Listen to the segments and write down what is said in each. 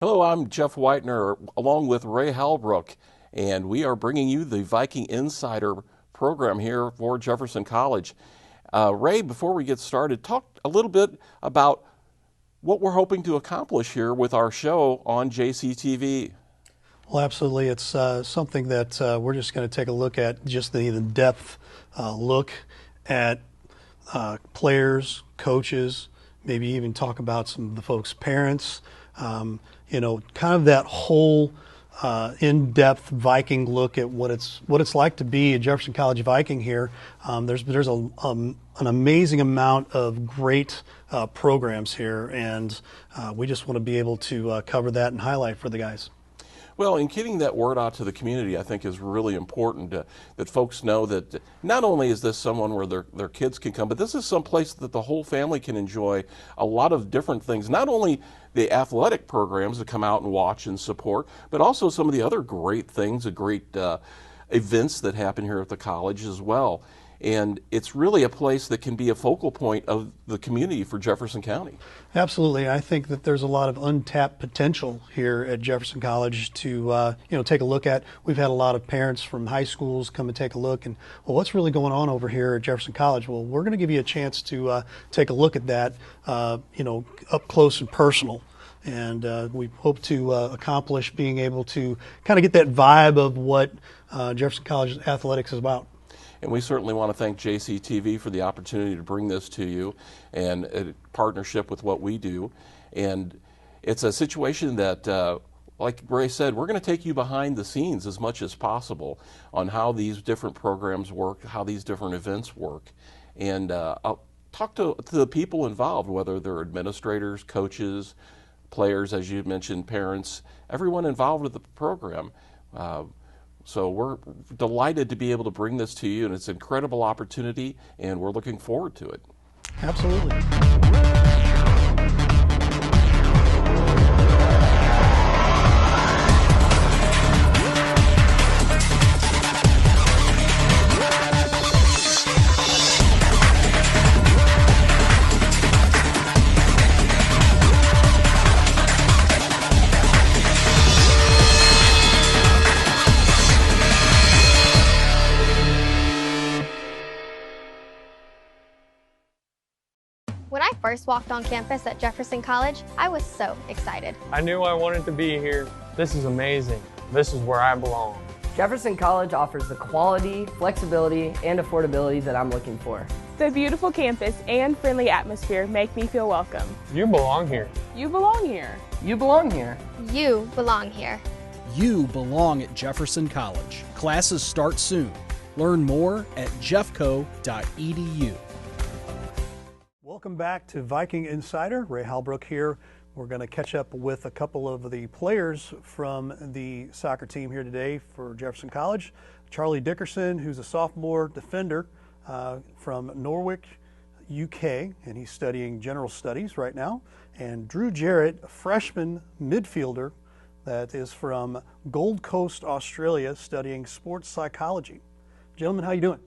Hello, I'm Jeff Whitener along with Ray Halbrook, and we are bringing you the Viking Insider program here for Jefferson College. Ray, before we get started, talk a little bit about what we're hoping to accomplish here with our show on JCTV. Well, absolutely. It's something that we're just going to take a look at, just the in-depth look at players, coaches, maybe even talk about some of the folks' parents, kind of that whole in-depth Viking look at what it's like to be a Jefferson College Viking here. There's an amazing amount of great programs here, and we just want to be able to cover that and highlight for the guys. Well, and getting that word out to the community, I think, is really important that folks know that not only is this someone where their kids can come, but this is some place that the whole family can enjoy a lot of different things. Not only the athletic programs that come out and watch and support, but also some of the other great things, the great events that happen here at the college as well. And it's really a place that can be a focal point of the community for Jefferson County. Absolutely. I think that there's a lot of untapped potential here at Jefferson College to take a look at. We've had a lot of parents from high schools come and take a look and, well, what's really going on over here at Jefferson College? Well, we're going to give you a chance to take a look at that, up close and personal. And we hope to accomplish being able to kind of get that vibe of what Jefferson College athletics is about. And we certainly want to thank JCTV for the opportunity to bring this to you and a partnership with what we do. And it's a situation that, like Ray said, we're going to take you behind the scenes as much as possible on how these different programs work, how these different events work. And I'll talk to the people involved, whether they're administrators, coaches, players, as you mentioned, parents, everyone involved with the program. So we're delighted to be able to bring this to you, and it's an incredible opportunity, and we're looking forward to it. Absolutely. When I first walked on campus at Jefferson College, I was so excited. I knew I wanted to be here. This is amazing. This is where I belong. Jefferson College offers the quality, flexibility, and affordability that I'm looking for. The beautiful campus and friendly atmosphere make me feel welcome. You belong here. You belong here. You belong here. You belong here. You belong at Jefferson College. Classes start soon. Learn more at jeffco.edu. Welcome back to Viking Insider. Ray Halbrook here. We're going to catch up with a couple of the players from the soccer team here today for Jefferson College. Charlie Dickerson, who's a sophomore defender from Norwich, UK, and he's studying general studies right now. And Drew Jarrett, a freshman midfielder that is from Gold Coast, Australia, studying sports psychology. Gentlemen, how you doing?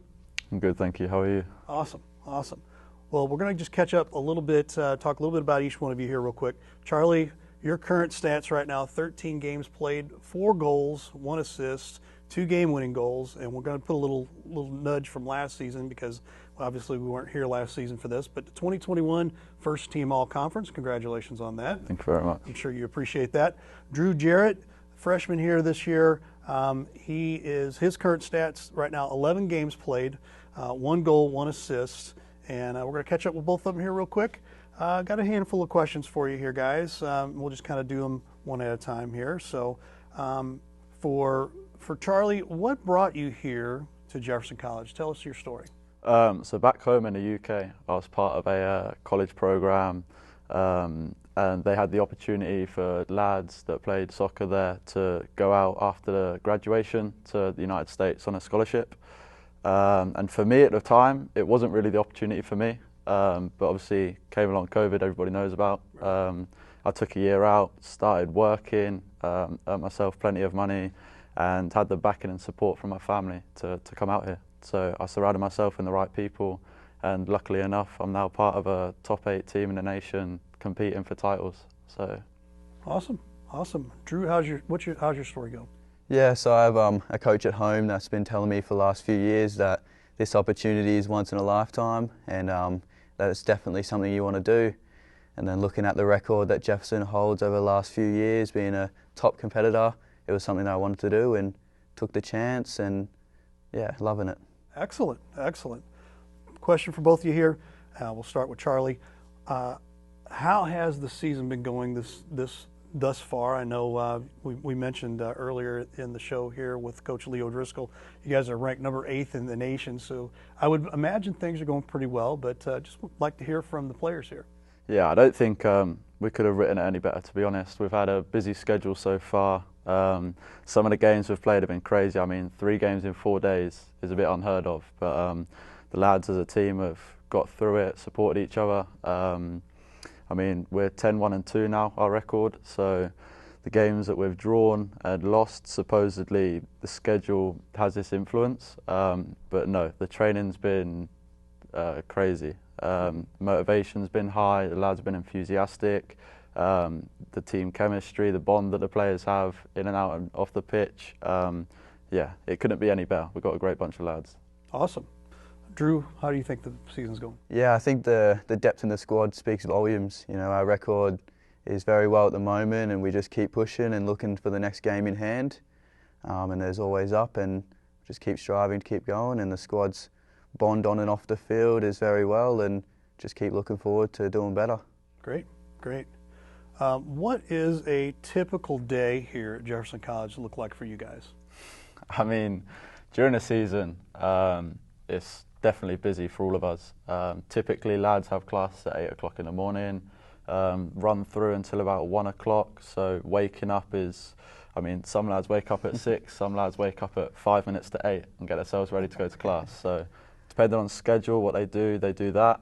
I'm good, thank you. How are you? Awesome, awesome. Well, we're going to just catch up a little bit, talk a little bit about each one of you here real quick. Charlie, your current stats right now, 13 games played, 4 goals, 1 assist, 2 game-winning goals, and we're going to put a little nudge from last season because obviously we weren't here last season for this, but the 2021 first team all-conference, congratulations on that. Thank you very much. I'm sure you appreciate that. Drew Jarrett, freshman here this year, his current stats right now, 11 games played, 1 goal, 1 assist. And we're going to catch up with both of them here real quick. Got a handful of questions for you here, guys. We'll just kind of do them one at a time here. So for Charlie, what brought you here to Jefferson College? Tell us your story. So back home in the UK, I was part of a college program, and they had the opportunity for lads that played soccer there to go out after graduation to the United States on a scholarship. And for me at the time, it wasn't really the opportunity for me, but obviously came along COVID, everybody knows about. I took a year out, started working, earned myself plenty of money, and had the backing and support from my family to come out here. So I surrounded myself with the right people, and luckily enough, I'm now part of a top 8 team in the nation competing for titles. So awesome. Awesome. Drew, how's your story go? Yeah, so I have a coach at home that's been telling me for the last few years that this opportunity is once in a lifetime, and that it's definitely something you want to do. And then looking at the record that Jefferson holds over the last few years, being a top competitor, it was something that I wanted to do and took the chance, and yeah, loving it. Excellent, excellent. Question for both of you here. We'll start with Charlie. How has the season been going thus far? I know we mentioned earlier in the show here with Coach Leo Driscoll, you guys are ranked number 8th in the nation, so I would imagine things are going pretty well, but just would like to hear from the players here. Yeah, I don't think we could have written it any better, to be honest. We've had a busy schedule so far. Some of the games we've played have been crazy. I mean, 3 games in 4 days is a bit unheard of, but the lads as a team have got through it, supported each other. I mean, we're 10-1-2 now, our record, so the games that we've drawn and lost, supposedly the schedule has this influence, but no, the training's been crazy. Motivation's been high, the lads have been enthusiastic, the team chemistry, the bond that the players have in and out and off the pitch, yeah, it couldn't be any better. We've got a great bunch of lads. Awesome. Drew, how do you think the season's going? Yeah, I think the depth in the squad speaks volumes. You know, our record is very well at the moment, and we just keep pushing and looking for the next game in hand. And there's always up, and just keep striving to keep going. And the squad's bond on and off the field is very well, and just keep looking forward to doing better. Great, great. What is a typical day here at Jefferson College look like for you guys? I mean, during the season, it's definitely busy for all of us. Typically, lads have class at 8 o'clock in the morning, run through until about 1 o'clock. So waking up is, I mean, some lads wake up at 6, some lads wake up at 5 minutes to 8 and get themselves ready to go to class. So depending on schedule, what they do that.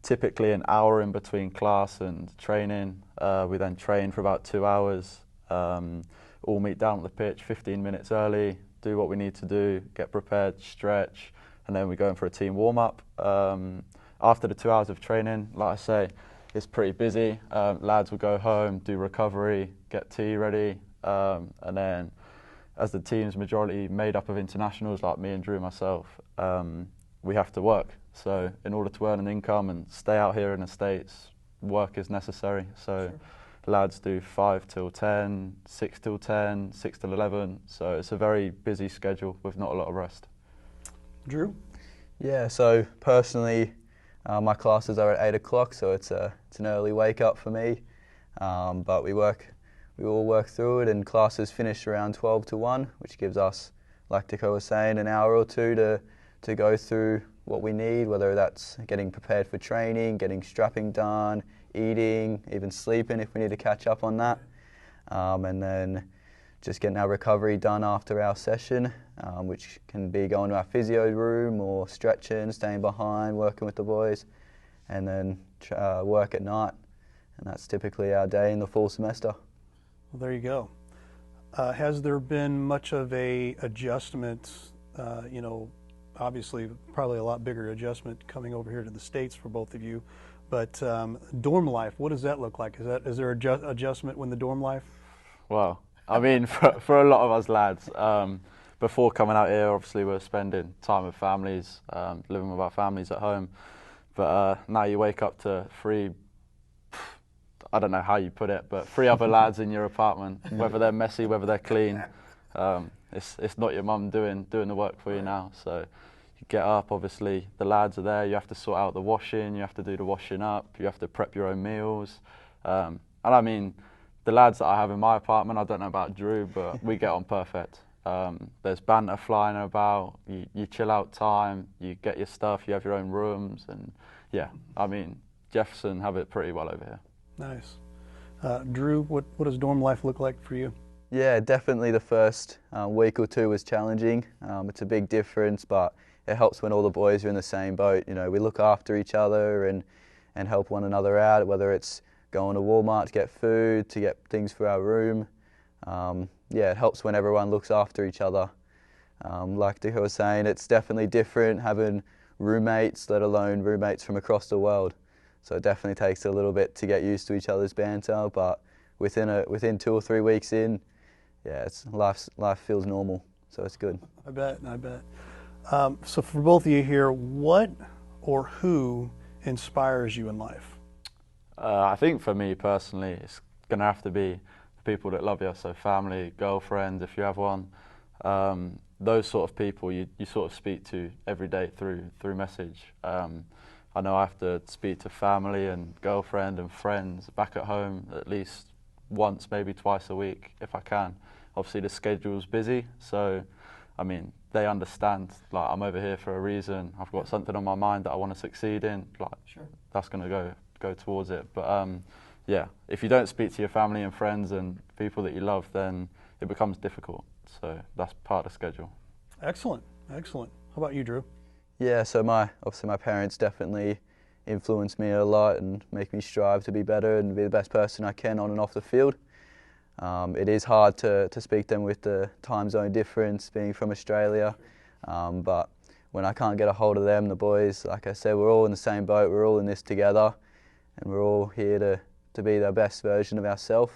Typically an hour in between class and training. We then train for about 2 hours. All meet down at the pitch 15 minutes early, do what we need to do, get prepared, stretch, and then we go in for a team warm-up. After the 2 hours of training, like I say, it's pretty busy. Lads will go home, do recovery, get tea ready, and then as the team's majority made up of internationals like me and Drew and myself, we have to work. So in order to earn an income and stay out here in the States, work is necessary. So sure. Lads do 5 till 10, 6 till 10, 6 till 11. So it's a very busy schedule with not a lot of rest. Drew? Yeah, so personally, my classes are at 8 o'clock, so it's an early wake up for me. But we all work through it, and classes finish around 12 to 1, which gives us, like Tico was saying, an hour or two to go through what we need, whether that's getting prepared for training, getting strapping done, eating, even sleeping if we need to catch up on that. And then just getting our recovery done after our session, which can be going to our physio room or stretching, staying behind, working with the boys, and then work at night. And that's typically our day in the fall semester. Well, there you go. Has there been much of a adjustment, you know, obviously probably a lot bigger adjustment coming over here to the States for both of you, but dorm life, what does that look like? Is there adjustment when the dorm life? Well, I mean, for a lot of us lads, before coming out here, obviously we're spending time with families, living with our families at home, but now you wake up to 3, I don't know how you put it, but 3 other lads in your apartment, whether they're messy, whether they're clean. It's not your mum doing the work for you now. So you get up, obviously the lads are there, you have to sort out the washing, you have to do the washing up, you have to prep your own meals. And I mean, the lads that I have in my apartment, I don't know about Drew, but we get on perfect. There's banter flying about, you chill out time, you get your stuff, you have your own rooms, and yeah, I mean, Jefferson have it pretty well over here. Nice. Drew, what does dorm life look like for you? Yeah, definitely the first week or 2 was challenging. It's a big difference, but it helps when all the boys are in the same boat. You know, we look after each other and help one another out, whether it's going to Walmart to get food, to get things for our room. Yeah, it helps when everyone looks after each other. Like Dick was saying, it's definitely different having roommates, let alone roommates from across the world. So it definitely takes a little bit to get used to each other's banter, but within 2 or 3 weeks in, yeah, life feels normal, so it's good. I bet. So for both of you here, what or who inspires you in life? I think for me personally, it's going to have to be the people that love you, so family, girlfriend, if you have one. Those sort of people you sort of speak to every day through message. I know I have to speak to family and girlfriend and friends back at home at least once, maybe twice a week if I can. Obviously the schedule's busy, so I mean they understand, like, I'm over here for a reason. I've got something on my mind that I want to succeed in, like, Sure. That's going to go towards it. But yeah, if you don't speak to your family and friends and people that you love, then it becomes difficult. So that's part of the schedule. Excellent. How about you, Drew? Yeah, so obviously my parents definitely influence me a lot and make me strive to be better and be the best person I can on and off the field. It is hard to speak to them with the time zone difference, being from Australia, but when I can't get a hold of them, the boys, like I said, we're all in the same boat, we're all in this together, and we're all here to be the best version of ourselves,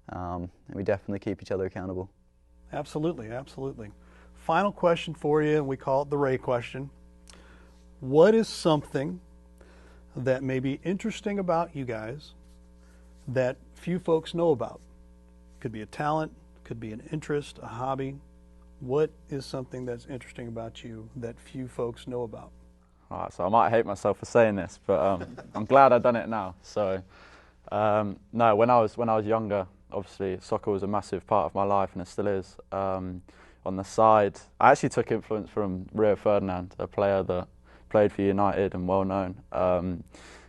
and we definitely keep each other accountable. Absolutely. Final question for you, and we call it the Ray question. What is something that may be interesting about you guys that few folks know about? Could be a talent, could be an interest, a hobby. What is something that's interesting about you that few folks know about? All right, so I might hate myself for saying this, but I'm glad I've done it now. So no, when I was younger, obviously soccer was a massive part of my life, and it still is. On the side, I actually took influence from Rio Ferdinand, a player that played for United and well known,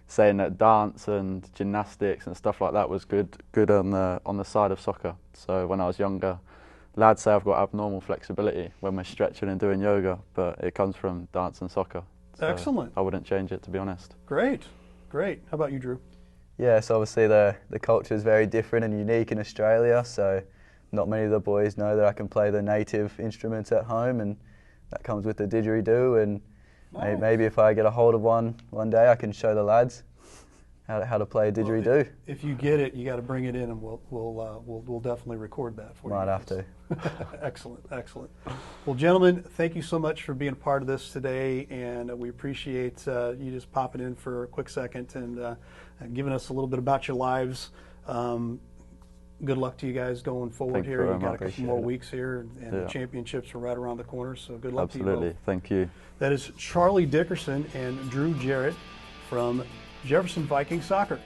saying that dance and gymnastics and stuff like that was good on the side of soccer. So when I was younger, lads say I've got abnormal flexibility when we're stretching and doing yoga, but it comes from dance and soccer. So excellent. I wouldn't change it, to be honest. Great. How about you, Drew? Yeah, so obviously the culture is very different and unique in Australia, so not many of the boys know that I can play the native instruments at home, and that comes with the didgeridoo, and maybe if I get a hold of one day, I can show the lads how to play a didgeridoo. Well, if you get it, you got to bring it in, and we'll definitely record that for you. Might have to. Excellent. Well, gentlemen, thank you so much for being a part of this today, and we appreciate you just popping in for a quick second and giving us a little bit about your lives. Good luck to you guys going forward here. You've got a couple more weeks here, and the championships are right around the corner, so good luck to you both. Absolutely, thank you. That is Charlie Dickerson and Drew Jarrett from Jefferson Viking Soccer.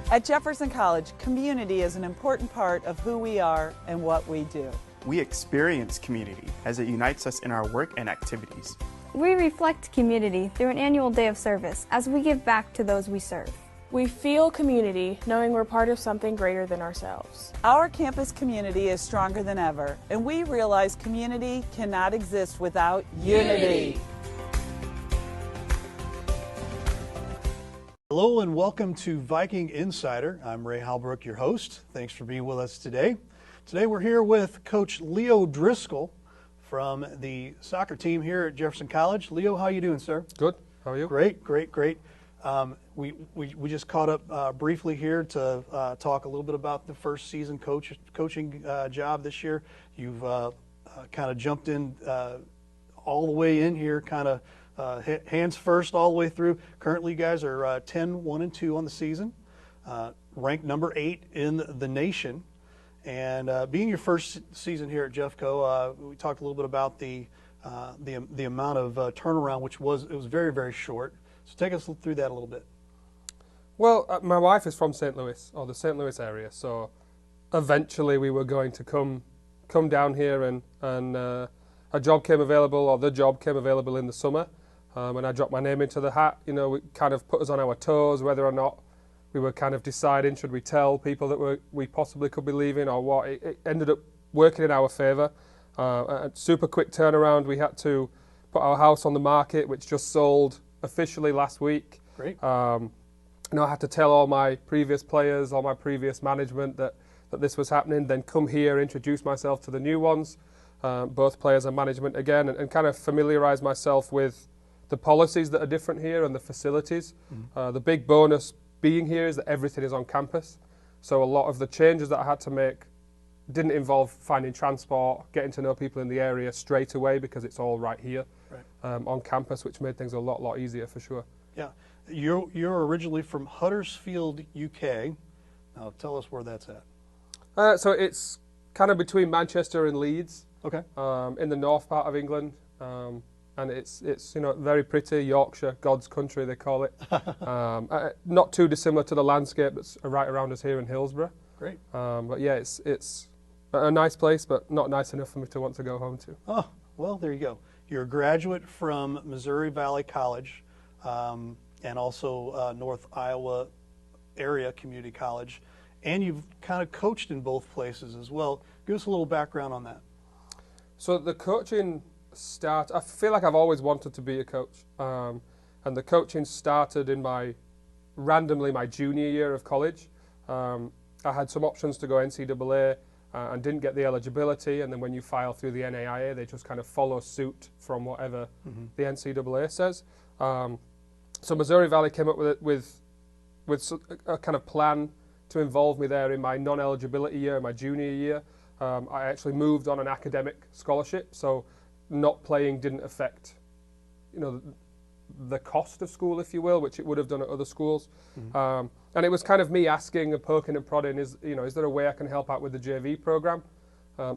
At Jefferson College, community is an important part of who we are and what we do. We experience community as it unites us in our work and activities. We reflect community through an annual day of service as we give back to those we serve. We feel community, knowing we're part of something greater than ourselves. Our campus community is stronger than ever, and we realize community cannot exist without unity. Hello and welcome to Viking Insider. I'm Ray Halbrook, your host. Thanks for being with us today. Today we're here with Coach Leo Driscoll from the soccer team here at Jefferson College. Leo, how you doing, sir? Good. How are you? Great. We just caught up briefly here to talk a little bit about the first season coaching job this year. You've kind of jumped in all the way in here, kind of hands first all the way through. Currently, you guys are 10-1-2 on the season, ranked number 8 in the nation. And being your first season here at Jeffco, we talked a little bit about the amount of turnaround, which was very, very short. So take us through that a little bit. Well, my wife is from St. Louis, or the St. Louis area, so eventually we were going to come down here, and a job came available, or the job came available in the summer, and I dropped my name into the hat. You know, it kind of put us on our toes, whether or not we were kind of deciding, should we tell people that we possibly could be leaving or what. It ended up working in our favour. A super quick turnaround. We had to put our house on the market, which just sold officially last week. Great. I had to tell all my previous players, all my previous management that this was happening, then come here, introduce myself to the new ones, both players and management again, and kind of familiarise myself with the policies that are different here and the facilities. The big bonus being here is that everything is on campus. So a lot of the changes that I had to make didn't involve finding transport, getting to know people in the area straight away because it's all right here on campus, which made things a lot easier for sure. Yeah. You're originally from Huddersfield, UK. Now tell us where that's at. So it's kind of between Manchester and Leeds. Okay. In the north part of England. And it's very pretty, Yorkshire, God's country they call it. Not too dissimilar to the landscape that's right around us here in Hillsborough. Great. But yeah, it's a nice place, but not nice enough for me to want to go home to. Oh, well, there you go. You're a graduate from Missouri Valley College and also North Iowa Area Community College, and you've kind of coached in both places as well. Give us a little background on that. So the coaching I feel like I've always wanted to be a coach, and the coaching started in my junior year of college. I had some options to go NCAA and didn't get the eligibility, and then when you file through the NAIA, they just kind of follow suit from whatever the NCAA says. So Missouri Valley came up with a kind of plan to involve me there in my non-eligibility year, my junior year. I actually moved on an academic scholarship, so not playing didn't affect, the cost of school, if you will, which it would have done at other schools. And it was kind of me asking and poking and prodding, is there a way I can help out with the JV program?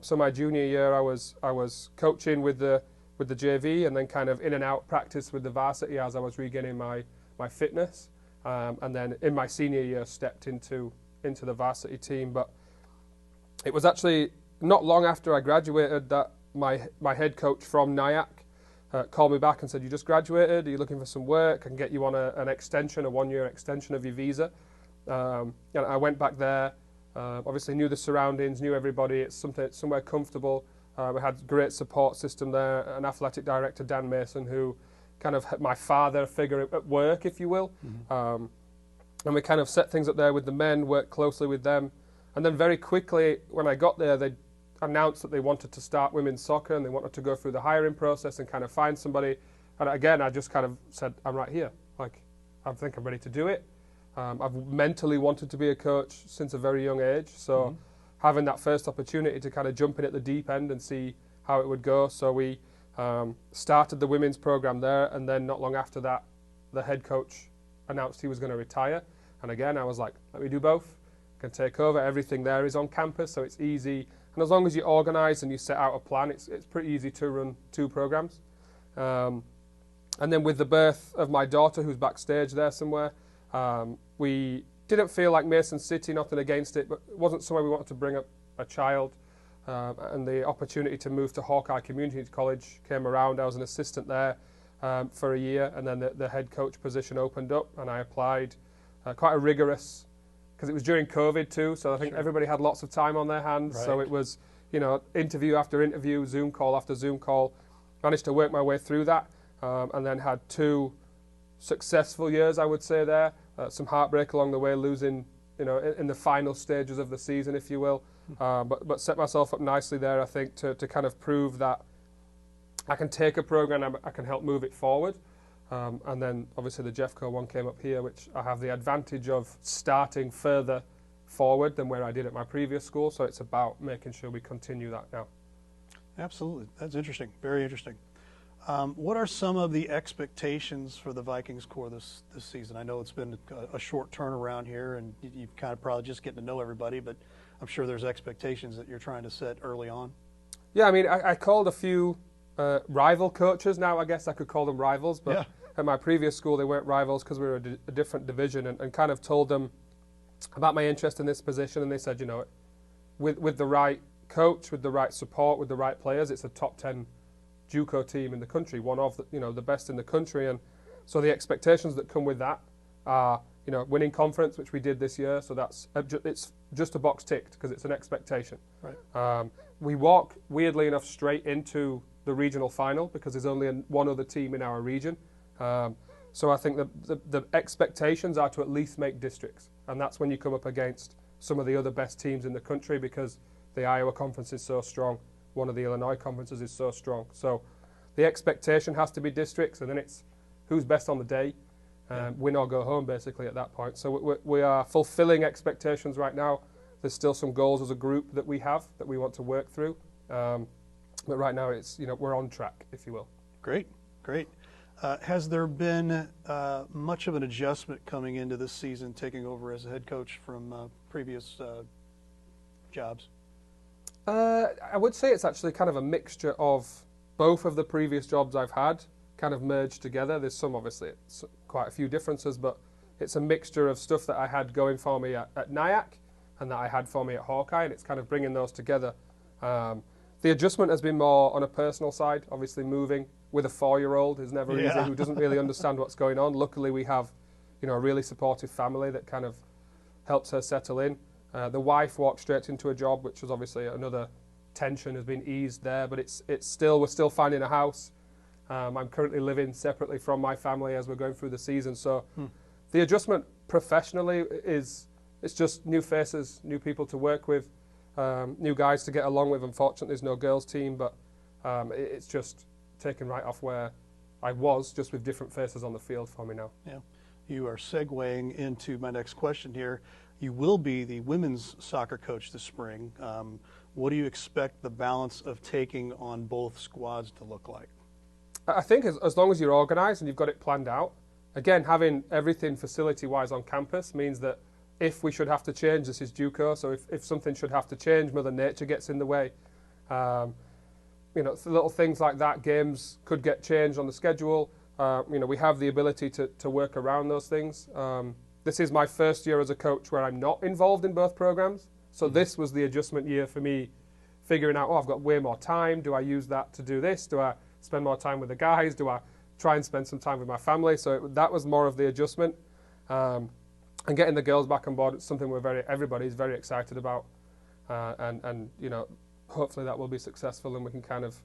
So my junior year, I was coaching with the JV, and then kind of in and out practice with the varsity as I was regaining my fitness. And then in my senior year, stepped into the varsity team. But it was actually not long after I graduated that my head coach from NIAC called me back and said, "You just graduated, are you looking for some work? I can get you on an extension, a 1-year extension of your visa." And I went back there, obviously knew the surroundings, knew everybody, it's somewhere comfortable. We had a great support system there, an athletic director, Dan Mason, who kind of had my father figure at work, if you will. And we kind of set things up there with the men, worked closely with them. And then very quickly, when I got there, they announced that they wanted to start women's soccer and they wanted to go through the hiring process and kind of find somebody. And again, I just kind of said, I'm right here. Like, I think I'm ready to do it. I've mentally wanted to be a coach since a very young age. So having that first opportunity to kind of jump in at the deep end and see how it would go. So we started the women's program there. And then not long after that, the head coach announced he was going to retire. And again, I was like, let me do both. I can take over. Everything there is on campus, so it's easy. And as long as you organise and you set out a plan, it's pretty easy to run 2 programs. And then with the birth of my daughter, who's backstage there somewhere, we didn't feel like Mason City, nothing against it, but it wasn't somewhere we wanted to bring up a child. And the opportunity to move to Hawkeye Community College came around. I was an assistant there for a year, and then the head coach position opened up, and I applied. Quite a rigorous, because it was during COVID too, so I think everybody had lots of time on their hands. Right. So it was, interview after interview, Zoom call after Zoom call. Managed to work my way through that, and then had 2 successful years, I would say there. Some heartbreak along the way, losing, in the final stages of the season, if you will. But set myself up nicely there, I think, to kind of prove that I can take a program, I can help move it forward. And then obviously the Jeffco one came up here, which I have the advantage of starting further forward than where I did at my previous school. So it's about making sure we continue that now. Absolutely. That's interesting. Very interesting. What are some of the expectations for the Vikings core this season? I know it's been a short turnaround here, and you've kind of probably just getting to know everybody, but I'm sure there's expectations that you're trying to set early on. Yeah, I mean, I called a few rival coaches now. I guess I could call them rivals, but at my previous school they weren't rivals because we were a different division, and kind of told them about my interest in this position, and they said, with the right coach, with the right support, with the right players, it's a top 10 JUCO team in the country, one of the best in the country. And so the expectations that come with that are winning conference, which we did this year, so it's just a box ticked because it's an expectation. Right. We walk weirdly enough straight into the regional final because there's only one other team in our region. So I think the expectations are to at least make districts, and that's when you come up against some of the other best teams in the country because the Iowa conference is so strong, one of the Illinois conferences is so strong. So the expectation has to be districts, and then it's who's best on the day. win or go home basically at that point. So we are fulfilling expectations right now. There's still some goals as a group that we have that we want to work through. But right now it's, we're on track, if you will. Great, great. Has there been much of an adjustment coming into this season, taking over as a head coach from previous jobs? I would say it's actually kind of a mixture of both of the previous jobs I've had kind of merged together. There's obviously, quite a few differences, but it's a mixture of stuff that I had going for me at Nyack and that I had for me at Hawkeye, and it's kind of bringing those together. The adjustment has been more on a personal side. Obviously, moving with a 4-year-old is never easy, who doesn't really understand what's going on. Luckily, we have, a really supportive family that kind of helps her settle in. The wife walked straight into a job, which was obviously another tension has been eased there, but we're still finding a house. I'm currently living separately from my family as we're going through the season. So the adjustment professionally it's just new faces, new people to work with, new guys to get along with. Unfortunately, there's no girls team, but it's just taken right off where I was, just with different faces on the field for me now. Yeah, you are segueing into my next question here. You will be the women's soccer coach this spring. What do you expect the balance of taking on both squads to look like? I think as long as you're organised and you've got it planned out, again, having everything facility-wise on campus means that if we should have to change, this is due course. So if something should have to change, Mother Nature gets in the way. Little things like that, games could get changed on the schedule. We have the ability to work around those things. This is my first year as a coach where I'm not involved in both programs. So this was the adjustment year for me, figuring out, I've got way more time. Do I use that to do this? Do I spend more time with the guys? Do I try and spend some time with my family? So that was more of the adjustment. And getting the girls back on board, it's something everybody's very excited about. And hopefully that will be successful and we can kind of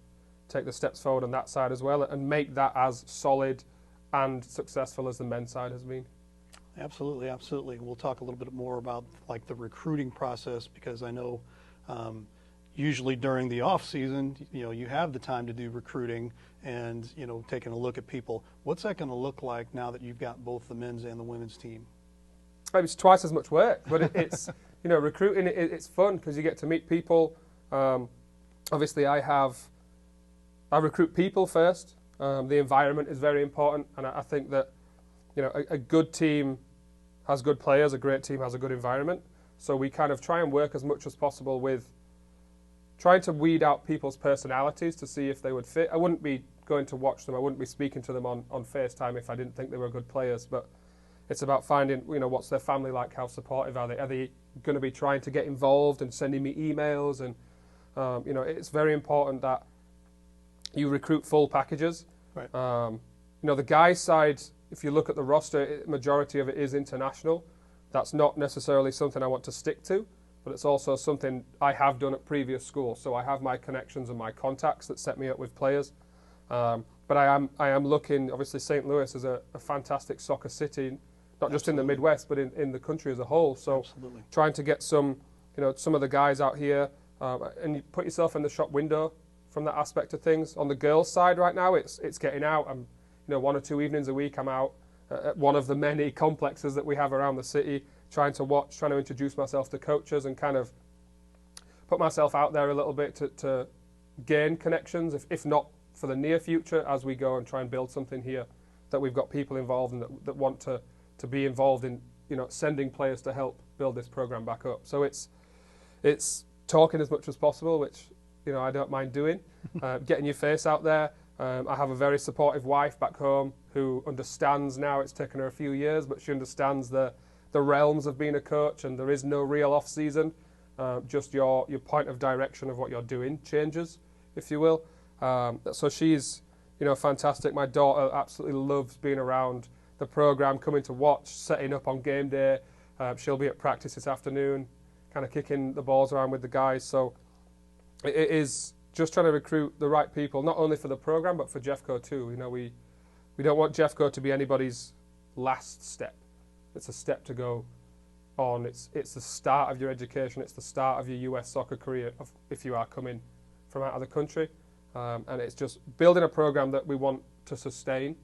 take the steps forward on that side as well and make that as solid and successful as the men's side has been. Absolutely, absolutely. We'll talk a little bit more about like the recruiting process, because I know usually during the off season, you have the time to do recruiting and, taking a look at people. What's that going to look like now that you've got both the men's and the women's team? Maybe it's twice as much work, but it's, recruiting, it's fun because you get to meet people. Obviously I recruit people first. The environment is very important, and I think that, a good team has good players, a great team has a good environment. So we kind of try and work as much as possible with trying to weed out people's personalities to see if they would fit. I wouldn't be going to watch them, I wouldn't be speaking to them on FaceTime if I didn't think they were good players, but it's about finding, what's their family like, how supportive are they? Are they going to be trying to get involved and sending me emails? And, it's very important that you recruit full packages. Right. The guys' side, if you look at the roster, majority of it is international. That's not necessarily something I want to stick to, but it's also something I have done at previous schools. So I have my connections and my contacts that set me up with players. But I am looking, obviously St. Louis is a fantastic soccer city, not just in the Midwest, but in the country as a whole. So trying to get some of the guys out here, and you put yourself in the shop window from that aspect of things. On the girls' side right now, it's getting out. I'm, 1 or 2 evenings a week, I'm out at one of the many complexes that we have around the city, trying to introduce myself to coaches and kind of put myself out there a little bit to gain connections, if not for the near future, as we go and try and build something here, that we've got people involved and that want to be involved in, sending players to help build this program back up. So it's talking as much as possible, which, I don't mind doing, getting your face out there. I have a very supportive wife back home who understands now. It's taken her a few years, but she understands the realms of being a coach, and there is no real off season. Just your point of direction of what you're doing changes, if you will. So she's, fantastic. My daughter absolutely loves being around the program, coming to watch, setting up on game day. She'll be at practice this afternoon, kind of kicking the balls around with the guys. So it is just trying to recruit the right people, not only for the program, but for Jeffco too. We don't want Jeffco to be anybody's last step. It's a step to go on. It's the start of your education. It's the start of your US soccer career if you are coming from out of the country. And it's just building a program that we want to sustain.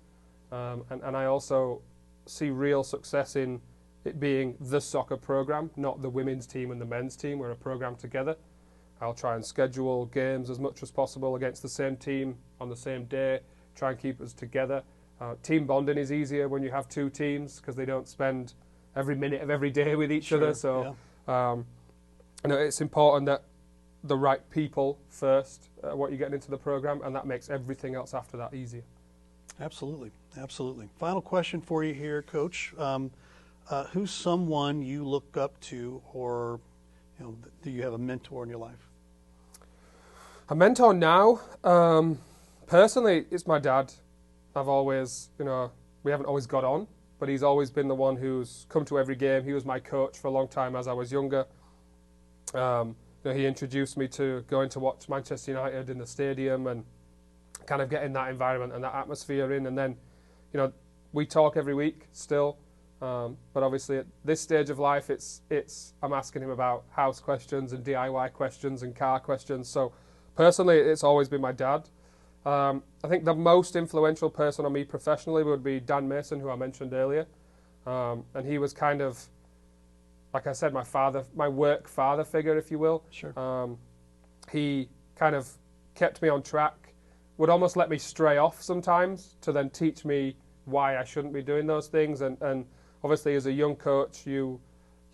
And I also see real success in it being the soccer program, not the women's team and the men's team. We're a program together. I'll try and schedule games as much as possible against the same team on the same day, try and keep us together. Team bonding is easier when you have two teams because they don't spend every minute of every day with each other. So it's important that the right people first, what you're getting into the program, and that makes everything else after that easier. Absolutely, absolutely. Final question for you here, Coach. Who's someone you look up to, or do you have a mentor in your life? A mentor now, personally, it's my dad. I've always, we haven't always got on, but he's always been the one who's come to every game. He was my coach for a long time as I was younger. He introduced me to going to watch Manchester United in the stadium and kind of getting that environment and that atmosphere in. And then, we talk every week still. But obviously at this stage of life, I'm asking him about house questions and DIY questions and car questions. So personally, it's always been my dad. I think the most influential person on me professionally would be Dan Mason, who I mentioned earlier. And he was kind of, like I said, my work father figure, if you will. Sure. He kind of kept me on track, would almost let me stray off sometimes to then teach me why I shouldn't be doing those things. And obviously, as a young coach, you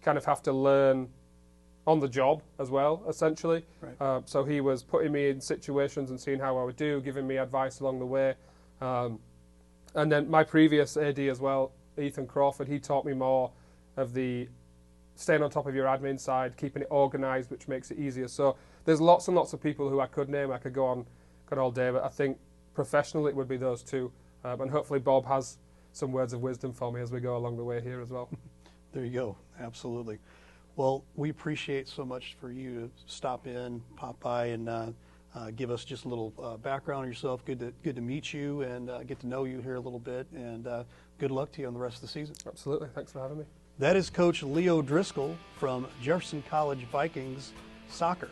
kind of have to learn on the job as well, essentially. Right. So he was putting me in situations and seeing how I would do, giving me advice along the way. And then my previous AD as well, Ethan Crawford, he taught me more of the staying on top of your admin side, keeping it organised, which makes it easier. So there's lots and lots of people who I could name. I could go on all day, but I think professionally it would be those two. And hopefully Bob has some words of wisdom for me as we go along the way here as well. There you go. Absolutely. Well, we appreciate so much for you to stop in, pop by, and give us just a little background on yourself. Good to meet you and get to know you here a little bit. And good luck to you on the rest of the season. Absolutely. Thanks for having me. That is Coach Leo Driscoll from Jefferson College Vikings Soccer.